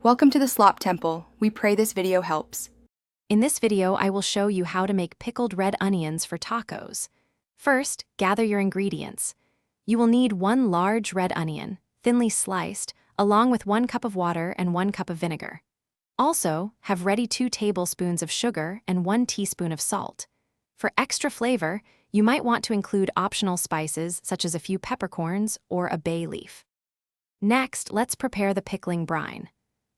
Welcome to the Slop Temple. We pray this video helps. In this video, I will show you how to make pickled red onions for tacos. First, gather your ingredients. You will need 1 large red onion, thinly sliced, along with 1 cup of water and 1 cup of vinegar. Also, have ready 2 tablespoons of sugar and 1 teaspoon of salt. For extra flavor, you might want to include optional spices such as a few peppercorns or a bay leaf. Next, let's prepare the pickling brine.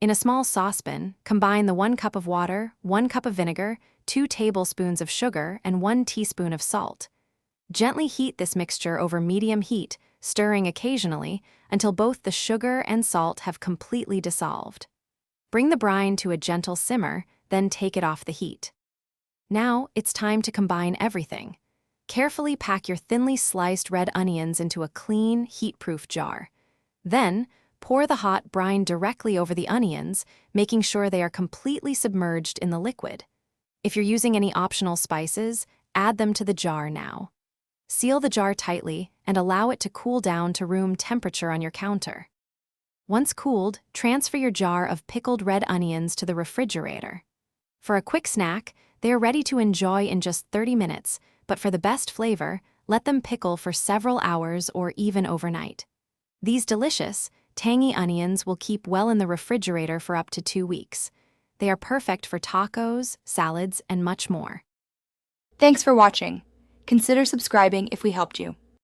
In a small saucepan, combine the 1 cup of water, 1 cup of vinegar, 2 tablespoons of sugar, and 1 teaspoon of salt. Gently heat this mixture over medium heat, stirring occasionally until both the sugar and salt have completely dissolved. Bring the brine to a gentle simmer, then take it off the heat. Now, it's time to combine everything. Carefully pack your thinly sliced red onions into a clean, heat-proof jar. Then, pour the hot brine directly over the onions, making sure they are completely submerged in the liquid. If you're using any optional spices, add them to the jar now. Seal the jar tightly and allow it to cool down to room temperature on your counter. Once cooled, transfer your jar of pickled red onions to the refrigerator. For a quick snack, they are ready to enjoy in just 30 minutes, but for the best flavor, let them pickle for several hours or even overnight. These delicious, tangy onions will keep well in the refrigerator for up to 2 weeks. They are perfect for tacos, salads, and much more. Thanks for watching. Consider subscribing if we helped you.